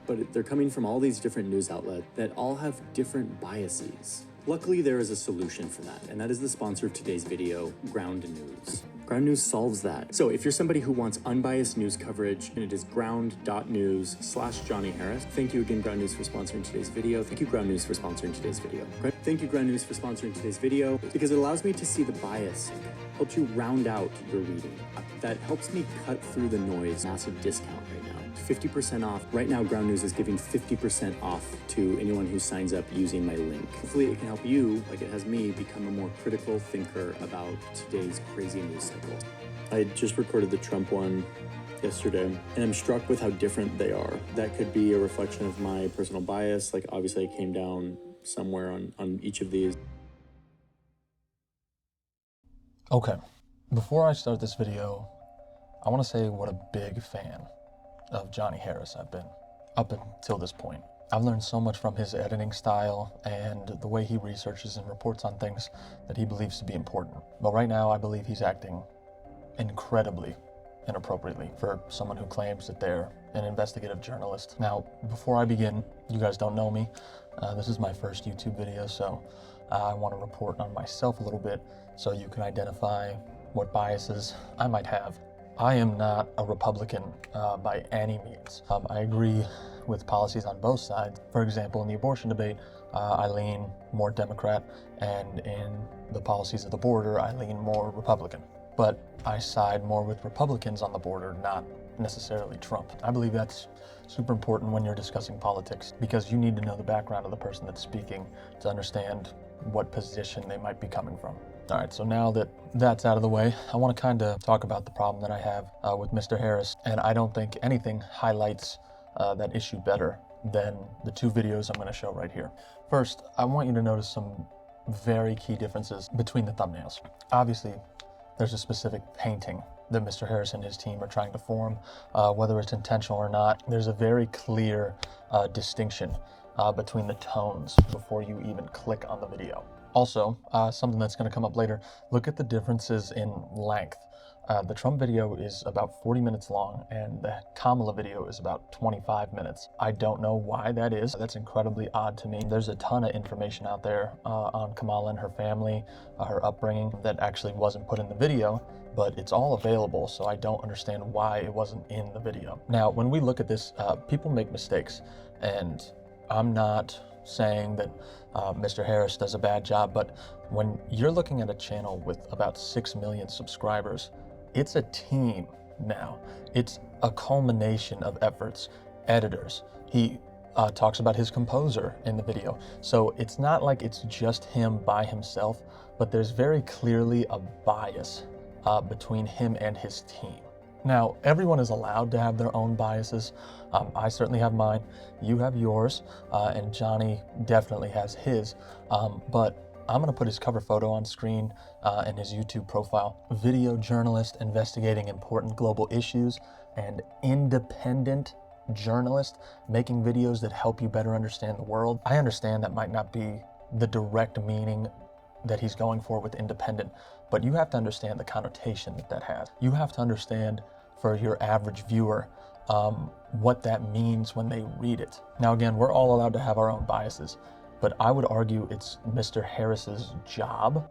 but they're coming from all these different news outlets that all have different biases. Luckily, there is a solution for that, and that is the sponsor of today's video, Ground News. Ground News solves that. So if you're somebody who wants unbiased news coverage, and it is ground.news/Johnny Harris. Thank you again, Ground News, for sponsoring today's video. Thank you, Ground News, for sponsoring today's video. Thank you, Ground News, for sponsoring today's video, because it allows me to see the bias, helps you round out your reading. That helps me cut through the noise. Massive discount right now. 50% off. Right now, Ground News is giving 50% off to anyone who signs up using my link. Hopefully it can help you, like it has me, become a more critical thinker about today's crazy news cycle. I just recorded the Trump one yesterday, and I'm struck with how different they are. That could be a reflection of my personal bias. Like, obviously I came down somewhere on each of these. Okay, before I start this video, I want to say what a big fan of Johnny Harris I've been up until this point. I've learned so much from his editing style and the way he researches and reports on things that he believes to be important. But right now, I believe he's acting incredibly inappropriately for someone who claims that they're an investigative journalist. Now, before I begin, you guys don't know me. This is my first YouTube video, so I want to report on myself a little bit so you can identify what biases I might have. I am not a Republican by any means. I agree with policies on both sides. For example, in the abortion debate, I lean more Democrat, and in the policies of the border, I lean more Republican. But I side more with Republicans on the border, not necessarily Trump. I believe that's super important when you're discussing politics, because you need to know the background of the person that's speaking to understand what position they might be coming from. All right, so now that that's out of the way, I want to kind of talk about the problem that I have with Mr. Harris, and I don't think anything highlights that issue better than the two videos I'm going to show right here. First, I want you to notice some very key differences between the thumbnails. Obviously, there's a specific painting that Mr. Harris and his team are trying to form, whether it's intentional or not. There's a very clear distinction between the tones before you even click on the video. Also, something that's going to come up later, look at the differences in length. The Trump video is about 40 minutes long, and the Kamala video is about 25 minutes. I don't know why that is. That's incredibly odd to me. There's a ton of information out there on Kamala and her family, her upbringing, that actually wasn't put in the video, but it's all available, so I don't understand why it wasn't in the video. Now, when we look at this, people make mistakes, and I'm not saying that Mr. Harris does a bad job, but when you're looking at a channel with about 6 million subscribers, it's a team now. It's a culmination of efforts, editors. He talks about his composer in the video. So it's not like it's just him by himself, but there's very clearly a bias between him and his team. Now, everyone is allowed to have their own biases. I certainly have mine, you have yours, and Johnny definitely has his. But I'm gonna put his cover photo on screen and his YouTube profile. Video journalist investigating important global issues and independent journalist making videos that help you better understand the world. I understand that might not be the direct meaning that he's going for with independent, but you have to understand the connotation that that has. You have to understand, for your average viewer, what that means when they read it. Now again, we're all allowed to have our own biases, but I would argue it's Mr. Harris's job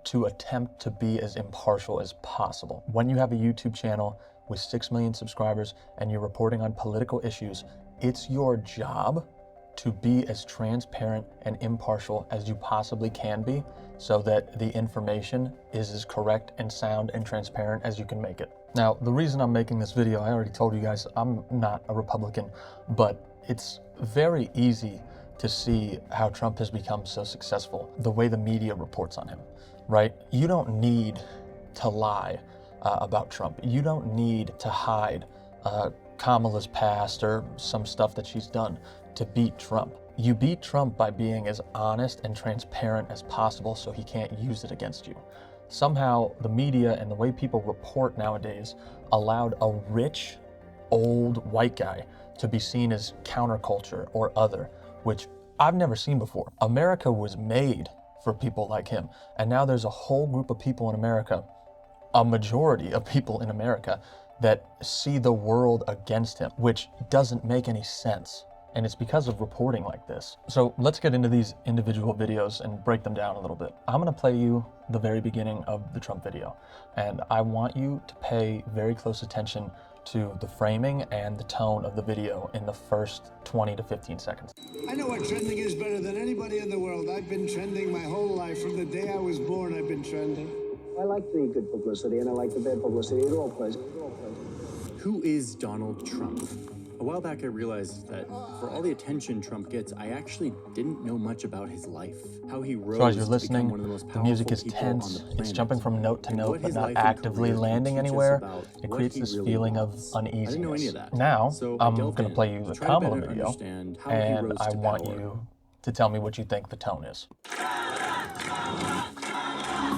to attempt to be as impartial as possible. When you have a YouTube channel with 6 million subscribers and you're reporting on political issues, it's your job to be as transparent and impartial as you possibly can be, so that the information is as correct and sound and transparent as you can make it. Now, the reason I'm making this video, I already told you guys, I'm not a Republican, but it's very easy to see how Trump has become so successful, the way the media reports on him, right? You don't need to lie about Trump. You don't need to hide Kamala's past or some stuff that she's done to beat Trump. You beat Trump by being as honest and transparent as possible so he can't use it against you. Somehow the media and the way people report nowadays allowed a rich, old white guy to be seen as counterculture or other, which I've never seen before. America was made for people like him, and now there's a whole group of people in America, a majority of people in America, that see the world against him, which doesn't make any sense. And it's because of reporting like this. So let's get into these individual videos and break them down a little bit. I'm gonna play you the very beginning of the Trump video, and I want you to pay very close attention to the framing and the tone of the video in the first 20 to 15 seconds. I know what trending is better than anybody in the world. I've been trending my whole life. From the day I was born, I've been trending. I like the good publicity and I like the bad publicity. It all plays. Who is Donald Trump? A while back I realized that for all the attention Trump gets, I actually didn't know much about his life. How he rose So as you're to listening, become one of the most the powerful music is people tense, on the it's planet. jumping from note to And note, what but his not life and actively career can landing teach us anywhere. about It what creates he this really feeling wants. of I didn't know any uneasiness. of that. Now, So I'm delved gonna in play you to the try to Kamala better video, understand how he and rose I to want power. you to tell me what you think the tone is.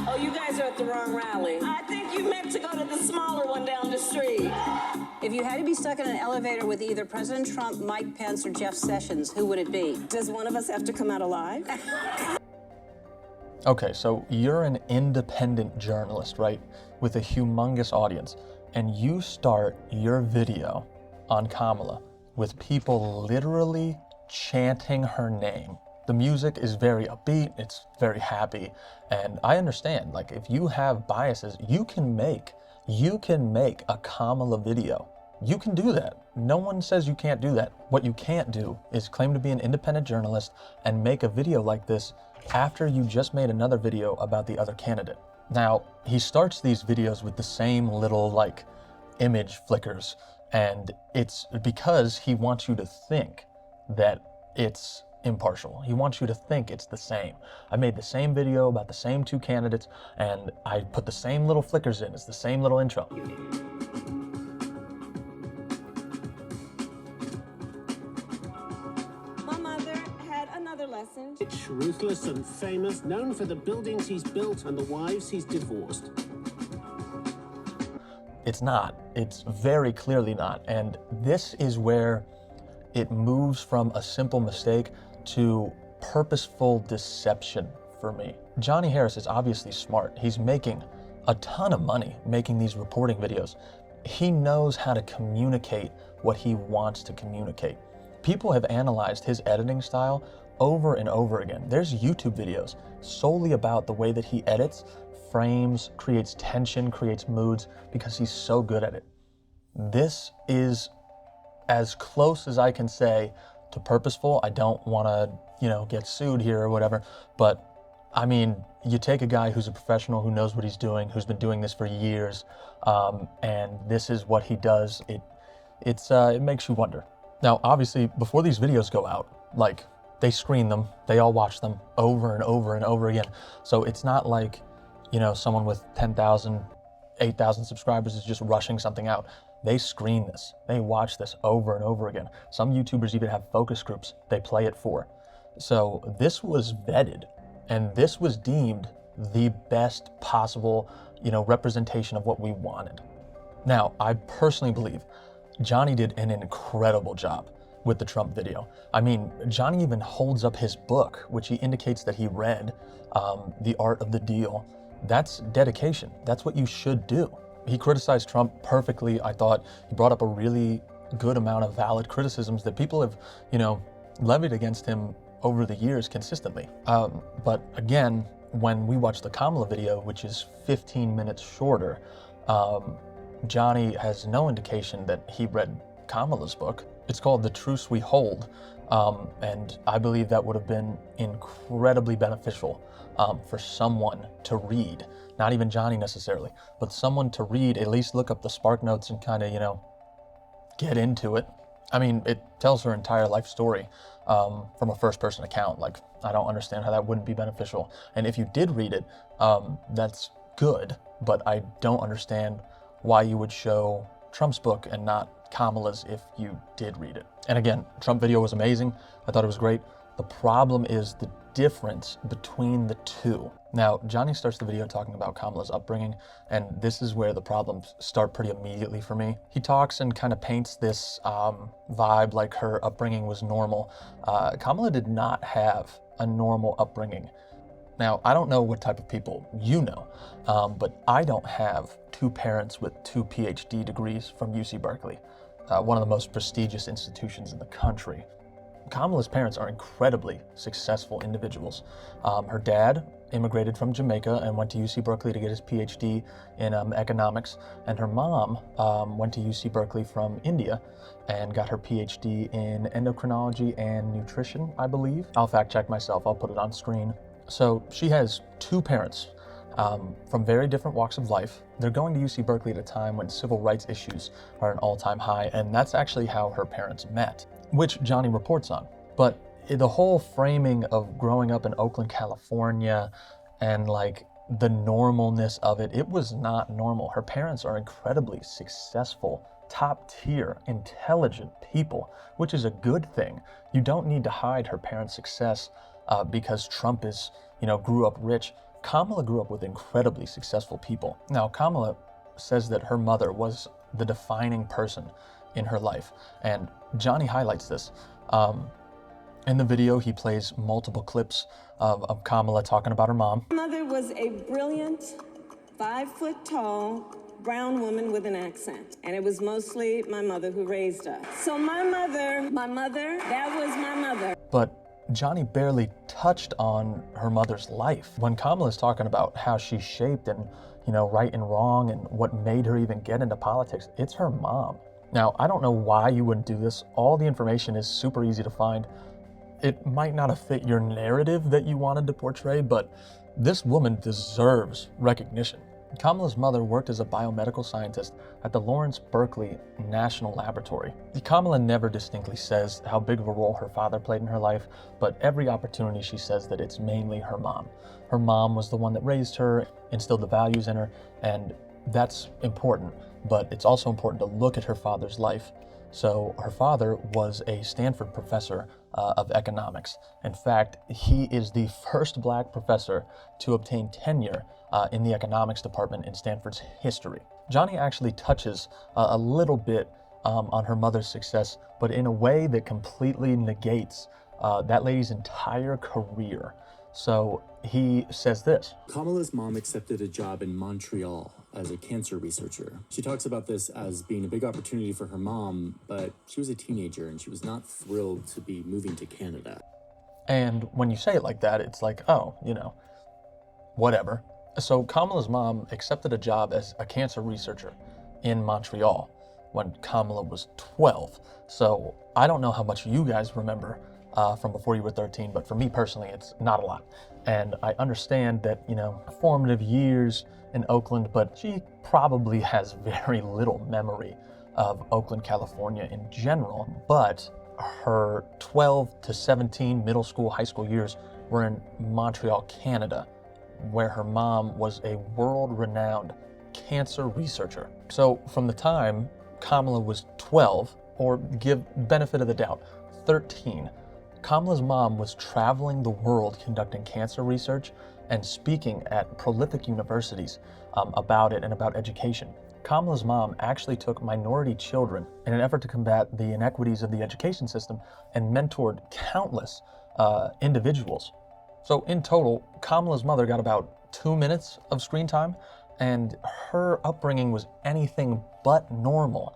Oh, you guys are at the wrong rally. I think you meant to go to the smaller one down the street. If you had to be stuck in an elevator with either President Trump, Mike Pence, or Jeff Sessions, who would it be? Does one of us have to come out alive? Okay, so you're an independent journalist, right? With a humongous audience, and you start your video on Kamala with people literally chanting her name. The music is very upbeat, it's very happy, and I understand, like, if you have biases, you can make a Kamala video. You can do that. No one says you can't do that. What you can't do is claim to be an independent journalist and make a video like this after you just made another video about the other candidate. Now, he starts these videos with the same little, like, image flickers, and it's because he wants you to think that it's impartial. He wants you to think it's the same. I made the same video about the same two candidates, and I put the same little flickers in. It's the same little intro. My mother had another lesson. Rich, ruthless and famous, known for the buildings he's built and the wives he's divorced. It's not. It's very clearly not. And this is where it moves from a simple mistake to purposeful deception for me. Johnny Harris is obviously smart. He's making a ton of money making these reporting videos. He knows how to communicate what he wants to communicate. People have analyzed his editing style over and over again. There's YouTube videos solely about the way that he edits, frames, creates tension, creates moods, because he's so good at it. This is as close as I can say to purposeful. I don't want to, get sued here or whatever, but I mean, you take a guy who's a professional, who knows what he's doing, who's been doing this for years, and this is what he does. It makes you wonder. Now, obviously, before these videos go out, like, they screen them, they all watch them over and over and over again. So it's not like, someone with 10,000, 8,000 subscribers is just rushing something out. They screen this, they watch this over and over again. Some YouTubers even have focus groups they play it for. So this was vetted, and this was deemed the best possible, representation of what we wanted. Now, I personally believe Johnny did an incredible job with the Trump video. I mean, Johnny even holds up his book, which he indicates that he read, The Art of the Deal. That's dedication. That's what you should do. He criticized Trump perfectly. I thought he brought up a really good amount of valid criticisms that people have, levied against him over the years consistently. But again, when we watch the Kamala video, which is 15 minutes shorter, Johnny has no indication that he read Kamala's book. It's called The Truce We Hold, and I believe that would have been incredibly beneficial for someone to read. Not even Johnny necessarily, but someone to read, at least look up the Spark Notes and kind of, get into it. I mean, it tells her entire life story from a first-person account. Like, I don't understand how that wouldn't be beneficial. And if you did read it, that's good, but I don't understand why you would show Trump's book and not Kamala's if you did read it. And again, Trump video was amazing. I thought it was great. The problem is the difference between the two. Now, Johnny starts the video talking about Kamala's upbringing, and this is where the problems start pretty immediately for me. He talks and kind of paints this vibe like her upbringing was normal. Kamala did not have a normal upbringing. Now, I don't know what type of people you know, but I don't have two parents with 2 PhD degrees from UC Berkeley, one of the most prestigious institutions in the country. Kamala's parents are incredibly successful individuals. Her dad immigrated from Jamaica and went to UC Berkeley to get his PhD in economics, and her mom went to UC Berkeley from India and got her PhD in endocrinology and nutrition, I believe. I'll fact check myself, I'll put it on screen. So she has 2 parents from very different walks of life. They're going to UC Berkeley at a time when civil rights issues are an all-time high, and that's actually how her parents met, which Johnny reports on. But the whole framing of growing up in Oakland, California, and like the normalness of it, it was not normal. Her parents are incredibly successful, top-tier, intelligent people, which is a good thing. You don't need to hide her parents' success because Trump is, grew up rich. Kamala grew up with incredibly successful people. Now, Kamala says that her mother was the defining person in her life, and Johnny highlights this. In the video, he plays multiple clips of Kamala talking about her mom. My mother was a brilliant, 5-foot-tall, brown woman with an accent, and it was mostly my mother who raised us. So my mother, that was my mother. But Johnny barely touched on her mother's life. When Kamala's talking about how she shaped and, right and wrong and what made her even get into politics, it's her mom. Now, I don't know why you wouldn't do this. All the information is super easy to find. It might not have fit your narrative that you wanted to portray, but this woman deserves recognition. Kamala's mother worked as a biomedical scientist at the Lawrence Berkeley National Laboratory. Kamala never distinctly says how big of a role her father played in her life, but every opportunity she says that it's mainly her mom. Her mom was the one that raised her, instilled the values in her, and that's important, but it's also important to look at her father's life. So her father was a Stanford professor of economics. In fact, he is the first Black professor to obtain tenure in the economics department in Stanford's history. Johnny actually touches a little bit on her mother's success, but in a way that completely negates that lady's entire career. So he says this. Kamala's mom accepted a job in Montreal as a cancer researcher. She talks about this as being a big opportunity for her mom, but she was a teenager and she was not thrilled to be moving to Canada. And when you say it like that, it's like, oh, whatever. So Kamala's mom accepted a job as a cancer researcher in Montreal when Kamala was 12. So I don't know how much you guys remember from before you were 13, but for me personally, it's not a lot. And I understand that, formative years in Oakland, but she probably has very little memory of Oakland, California in general. But her 12 to 17 middle school, high school years were in Montreal, Canada, where her mom was a world-renowned cancer researcher. So from the time Kamala was 12, or give benefit of the doubt, 13, Kamala's mom was traveling the world conducting cancer research and speaking at prolific universities about it and about education. Kamala's mom actually took minority children in an effort to combat the inequities of the education system and mentored countless individuals. So in total, Kamala's mother got about 2 minutes of screen time, and her upbringing was anything but normal.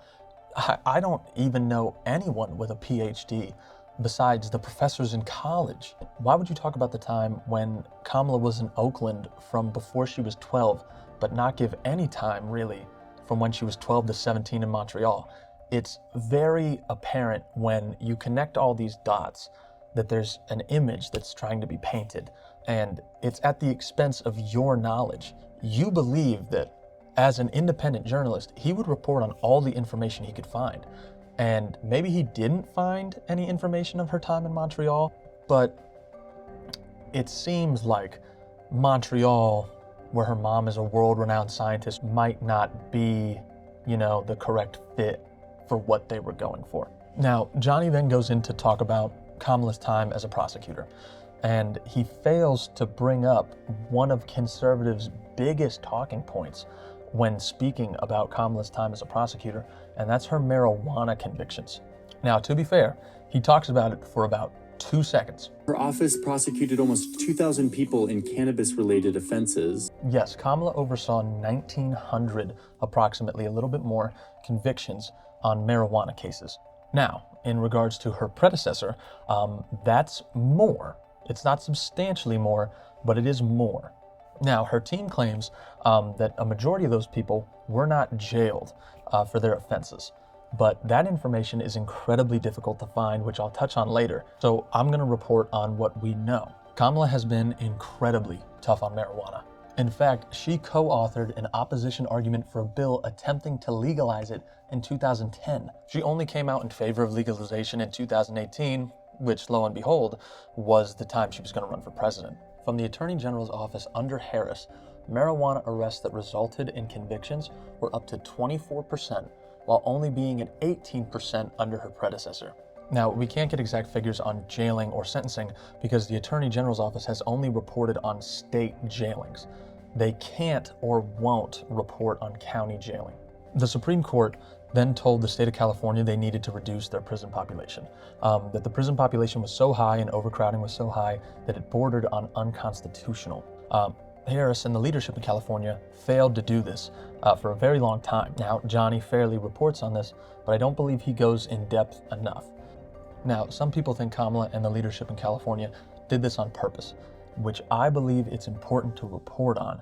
I don't even know anyone with a PhD besides the professors in college. Why would you talk about the time when Kamala was in Oakland from before she was 12, but not give any time really from when she was 12 to 17 in Montreal? It's very apparent when you connect all these dots that there's an image that's trying to be painted, and it's at the expense of your knowledge. You believe that as an independent journalist, he would report on all the information he could find. And maybe he didn't find any information of her time in Montreal, but it seems like Montreal, where her mom is a world-renowned scientist, might not be, the correct fit for what they were going for. Now, Johnny then goes in to talk about Kamala's time as a prosecutor, and he fails to bring up one of conservatives' biggest talking points when speaking about Kamala's time as a prosecutor, and that's her marijuana convictions. Now, to be fair, he talks about it for about 2 seconds. Her office prosecuted almost 2,000 people in cannabis-related offenses. Yes, Kamala oversaw 1,900, approximately a little bit more, convictions on marijuana cases. Now, in regards to her predecessor, that's more. It's not substantially more, but it is more. Now, her team claims that a majority of those people were not jailed for their offenses. But that information is incredibly difficult to find, which I'll touch on later. So I'm going to report on what we know. Kamala has been incredibly tough on marijuana. In fact, she co-authored an opposition argument for a bill attempting to legalize it in 2010. She only came out in favor of legalization in 2018, which, lo and behold, was the time she was going to run for president. From the Attorney General's office under Harris, marijuana arrests that resulted in convictions were up to 24%, while only being at 18% under her predecessor. Now, we can't get exact figures on jailing or sentencing because the Attorney General's office has only reported on state jailings. They can't or won't report on county jailing. The Supreme Court then told the state of California they needed to reduce their prison population, that the prison population was so high and overcrowding was so high that it bordered on unconstitutional. Harris and the leadership in California failed to do this for a very long time. Now, Johnny fairly reports on this, but I don't believe he goes in depth enough. Now, some people think Kamala and the leadership in California did this on purpose, which I believe it's important to report on,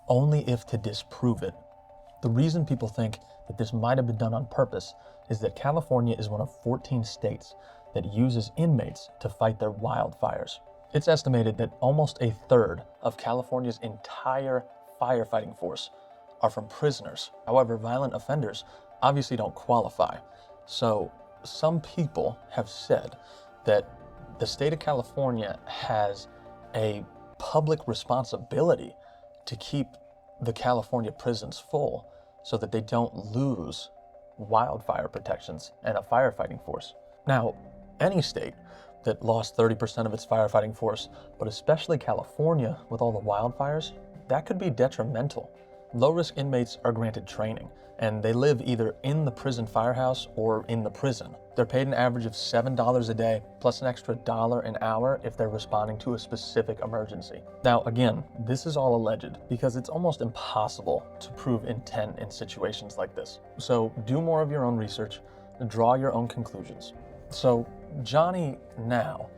only if to disprove it. The reason people think that this might have been done on purpose is that California is one of 14 states that uses inmates to fight their wildfires. It's estimated that almost a third of California's entire firefighting force are from prisoners. However, violent offenders obviously don't qualify. So some people have said that the state of California has a public responsibility to keep the California prisons full so that they don't lose wildfire protections and a firefighting force. Now, any state that lost 30% of its firefighting force, but especially California with all the wildfires, that could be detrimental. Low-risk inmates are granted training, and they live either in the prison firehouse or in the prison. They're paid an average of $7 a day, plus an extra $1 an hour if they're responding to a specific emergency. Now, again, this is all alleged because it's almost impossible to prove intent in situations like this. So do more of your own research, draw your own conclusions. So Johnny now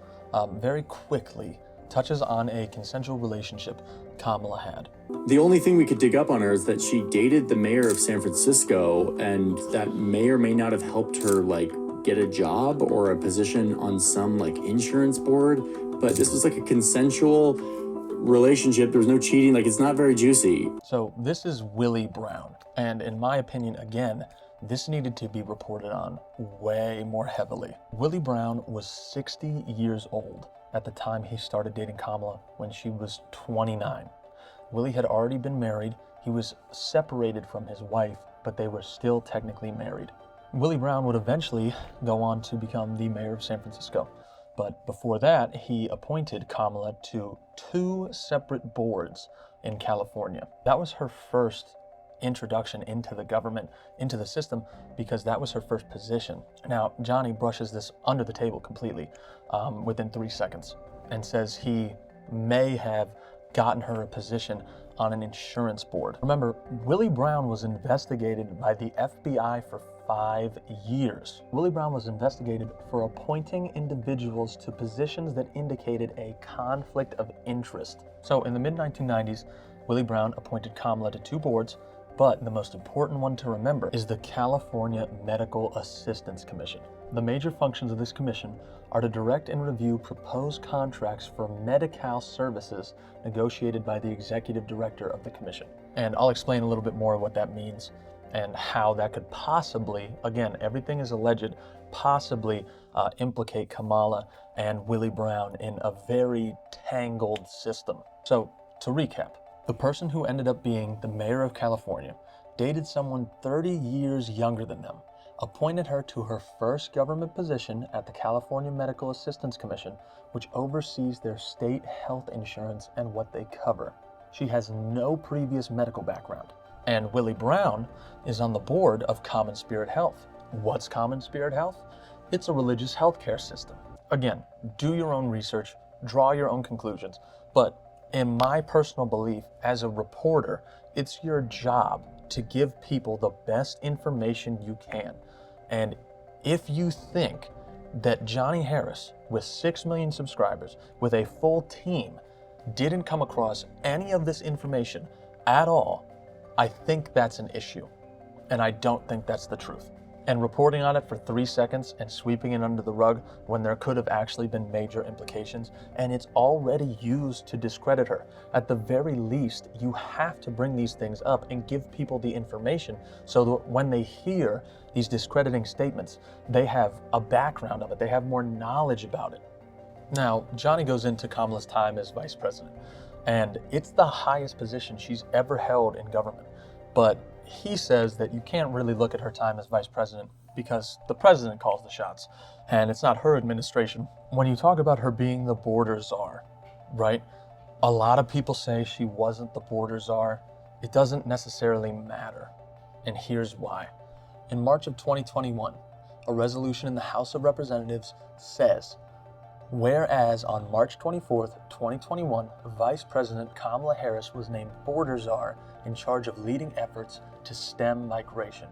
very quickly touches on a consensual relationship Kamala had. The only thing we could dig up on her is that she dated the mayor of San Francisco, and that may or may not have helped her get a job or a position on some insurance board. But this was a consensual relationship. There was no cheating. It's not very juicy. So this is Willie Brown, and in my opinion, again, this needed to be reported on way more heavily. Willie Brown was 60 years old at the time he started dating Kamala when she was 29. Willie had already been married. He was separated from his wife, but they were still technically married. Willie Brown would eventually go on to become the mayor of San Francisco. But before that, he appointed Kamala to 2 separate boards in California. That was her first introduction into the government, into the system, because that was her first position. Now, Johnny brushes this under the table completely within 3 seconds and says he may have gotten her a position on an insurance board. Remember, Willie Brown was investigated by the FBI for 5 years. Willie Brown was investigated for appointing individuals to positions that indicated a conflict of interest. So in the mid-1990s, Willie Brown appointed Kamala to 2 boards, but the most important one to remember is the California Medical Assistance Commission. The major functions of this commission are to direct and review proposed contracts for Medi-Cal services negotiated by the executive director of the commission. And I'll explain a little bit more what that means and how that could possibly, again, everything is alleged, possibly implicate Kamala and Willie Brown in a very tangled system. So to recap, the person who ended up being the mayor of California dated someone 30 years younger than them, appointed her to her first government position at the California Medical Assistance Commission, which oversees their state health insurance and what they cover. She has no previous medical background. And Willie Brown is on the board of Common Spirit Health. What's Common Spirit Health? It's a religious healthcare system. again, do your own research, draw your own conclusions. But in my personal belief, as a reporter, it's your job to give people the best information you can. And if you think that Johnny Harris, with 6 million subscribers, with a full team, didn't come across any of this information at all, I think that's an issue. And I don't think that's the truth. And reporting on it for 3 seconds and sweeping it under the rug when there could have actually been major implications, and it's already used to discredit her. At the very least, you have to bring these things up and give people the information so that when they hear these discrediting statements, they have a background of it, they have more knowledge about it. Now, Johnny goes into Kamala's time as vice president, and it's the highest position she's ever held in government. But he says that you can't really look at her time as vice president because the president calls the shots, and it's not her administration. When you talk about her being the border czar, right? A lot of people say she wasn't the border czar. It doesn't necessarily matter, and here's why. In March of 2021, a resolution in the House of Representatives says, whereas on March 24th, 2021, Vice President Kamala Harris was named border czar in charge of leading efforts to stem migration.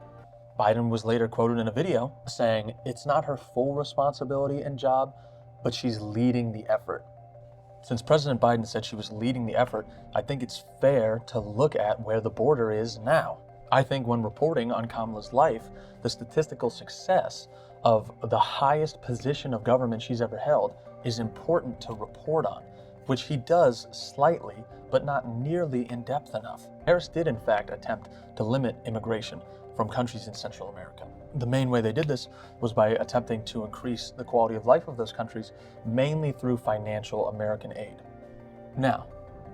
Biden was later quoted in a video saying it's not her full responsibility and job, but she's leading the effort. Since President Biden said she was leading the effort, I think it's fair to look at where the border is now. I think when reporting on Kamala's life, the statistical success of the highest position of government she's ever held is important to report on, which he does slightly, but not nearly in depth enough. Harris did in fact attempt to limit immigration from countries in Central America. The main way they did this was by attempting to increase the quality of life of those countries, mainly through financial American aid. Now,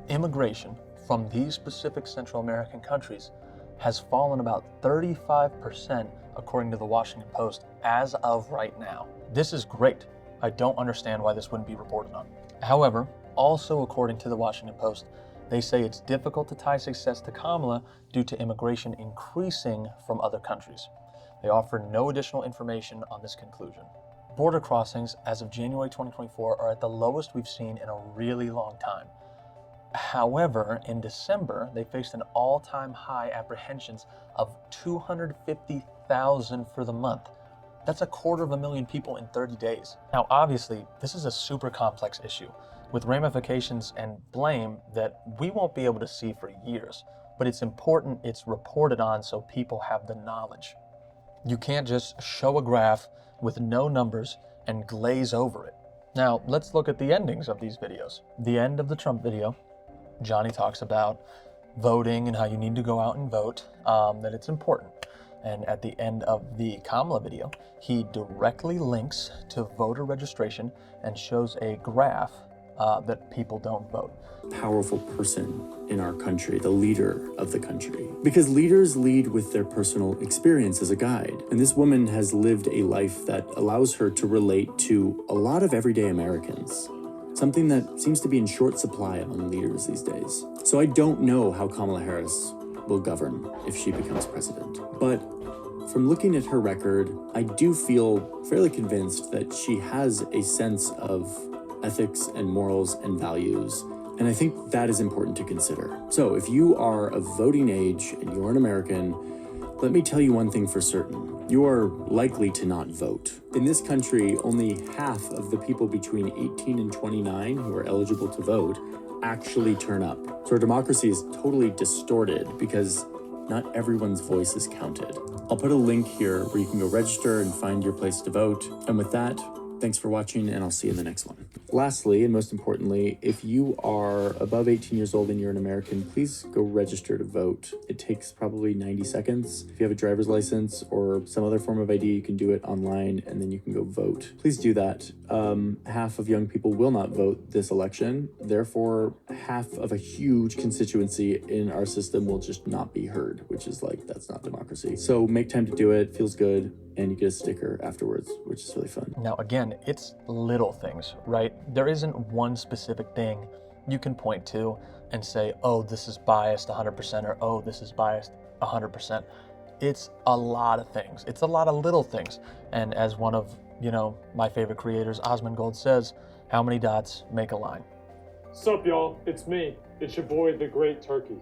immigration from these specific Central American countries has fallen about 35% according to the Washington Post as of right now. This is great. I don't understand why this wouldn't be reported on. However, also according to the Washington Post, they say it's difficult to tie success to Kamala due to immigration increasing from other countries. They offer no additional information on this conclusion. Border crossings as of January 2024 are at the lowest we've seen in a really long time. However, in December, they faced an all-time high apprehensions of 250,000 for the month. That's 250,000 people in 30 days. Now, obviously, this is a super complex issue with ramifications and blame that we won't be able to see for years, but it's important it's reported on so people have the knowledge. You can't just show a graph with no numbers and glaze over it. Now, let's look at the endings of these videos. The end of the Trump video, Johnny talks about voting and how you need to go out and vote, that it's important. And at the end of the Kamala video, he directly links to voter registration and shows a graph that people don't vote. Powerful person in our country, the leader of the country. Because leaders lead with their personal experience as a guide. And this woman has lived a life that allows her to relate to a lot of everyday Americans. Something that seems to be in short supply among leaders these days. So I don't know how Kamala Harris will govern if she becomes president. But from looking at her record, I do feel fairly convinced that she has a sense of ethics and morals and values. And I think that is important to consider. So if you are of voting age and you're an American, let me tell you one thing for certain. You are likely to not vote. In this country, only half of the people between 18 and 29 who are eligible to vote actually turn up. So our democracy is totally distorted because not everyone's voice is counted. I'll put a link here where you can go register and find your place to vote. And with that, thanks for watching, and I'll see you in the next one. Lastly, and most importantly, if you are above 18 years old and you're an American, please go register to vote. It takes probably 90 seconds. If you have a driver's license or some other form of ID, you can do it online, and then you can go vote. Please do that. Half of young people will not vote this election. Therefore, half of a huge constituency in our system will just not be heard, which is like, that's not democracy. So make time to do it. Feels good. And you get a sticker afterwards, which is really fun. Now, again, it's little things, right? There isn't one specific thing you can point to and say, oh, this is biased 100%, or oh, this is biased 100%. It's a lot of things. It's a lot of little things. And as one of you know, my favorite creators, Osmongold says, how many dots make a line? Sup, y'all? It's me. It's your boy, the Great Turkey.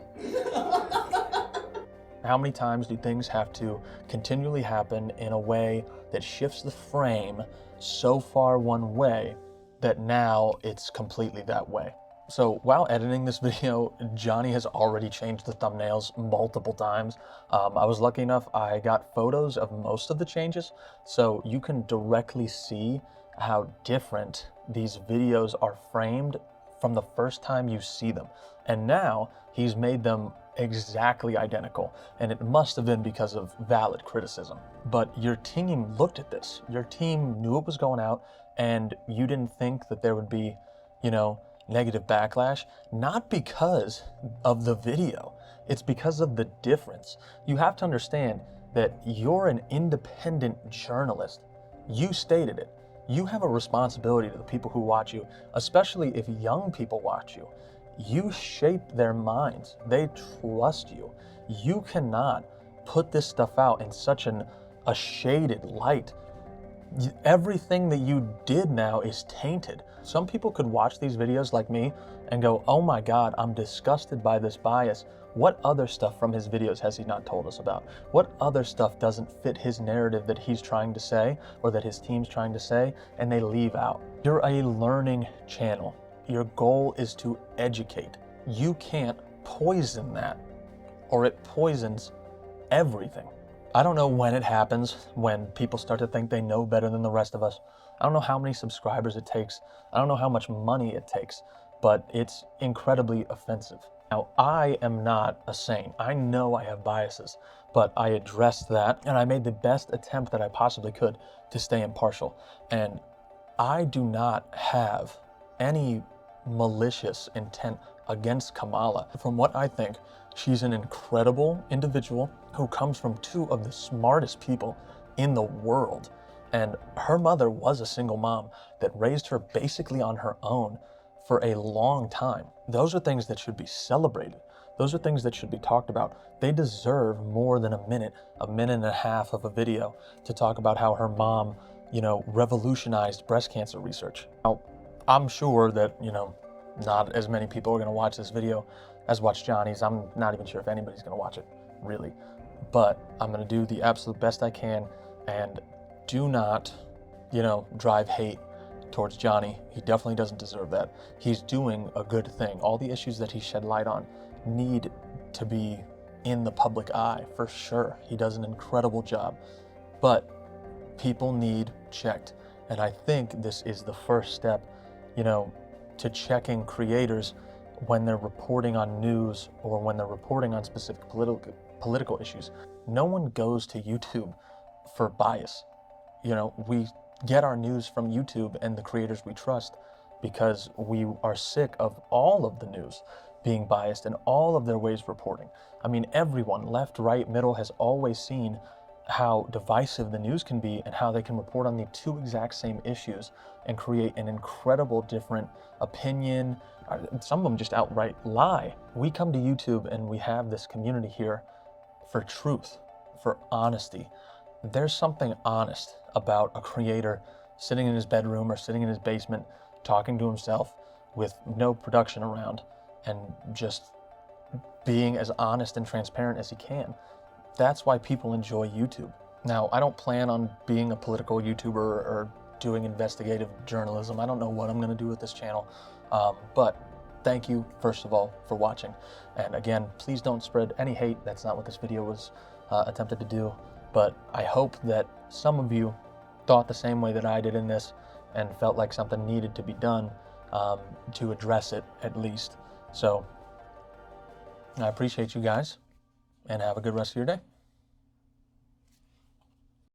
How many times do things have to continually happen in a way that shifts the frame so far one way that now it's completely that way? So while editing this video, Johnny has already changed the thumbnails multiple times. I was lucky enough, I got photos of most of the changes, so you can directly see how different these videos are framed from the first time you see them. And now he's made them exactly identical, and it must have been because of valid criticism. But your team looked at this, your team knew it was going out, and you didn't think that there would be, you know, negative backlash, not because of the video, it's because of the difference. You have to understand that you're an independent journalist. You stated it. You have a responsibility to the people who watch you, especially if young people watch you. You shape their minds. They trust you. You cannot put this stuff out in such a shaded light. Everything that you did now is tainted. Some people could watch these videos like me and go, oh my God, I'm disgusted by this bias. What other stuff from his videos has he not told us about? What other stuff doesn't fit his narrative that he's trying to say or that his team's trying to say, and they leave out? You're a learning channel. Your goal is to educate. You can't poison that, or it poisons everything. I don't know when it happens, when people start to think they know better than the rest of us. I don't know how many subscribers it takes. I don't know how much money it takes, but it's incredibly offensive. Now, I am not a saint. I know I have biases, but I addressed that, and I made the best attempt that I possibly could to stay impartial. And I do not have any malicious intent against Kamala. From what I think, she's an incredible individual who comes from two of the smartest people in the world. And her mother was a single mom that raised her basically on her own for a long time. Those are things that should be celebrated. Those are things that should be talked about. They deserve more than a minute and a half of a video to talk about how her mom, you know, revolutionized breast cancer research. Now, I'm sure that, you know, not as many people are going to watch this video as watch Johnny's. I'm not even sure if anybody's going to watch it, really. But I'm going to do the absolute best I can, and do not, you know, drive hate towards Johnny. He definitely doesn't deserve that. He's doing a good thing. All the issues that he shed light on need to be in the public eye, for sure. He does an incredible job. But people need checked. And I think this is the first step, you know, to checking creators when they're reporting on news or when they're reporting on specific political issues. No one goes to YouTube for bias. You know, we get our news from YouTube and the creators we trust because we are sick of all of the news being biased and all of their ways of reporting. I mean, everyone, left, right, middle, has always seen how divisive the news can be and how they can report on the two exact same issues and create an incredible different opinion. Some of them just outright lie. We come to YouTube and we have this community here for truth, for honesty. There's something honest about a creator sitting in his bedroom or sitting in his basement talking to himself with no production around and just being as honest and transparent as he can. That's why people enjoy YouTube. Now, I don't plan on being a political YouTuber or doing investigative journalism. I don't know what I'm going to do with this channel, but thank you, first of all, for watching. And again, please don't spread any hate. That's not what this video was attempted to do. But I hope that some of you thought the same way that I did in this and felt like something needed to be done to address it, at least. So I appreciate you guys, and have a good rest of your day.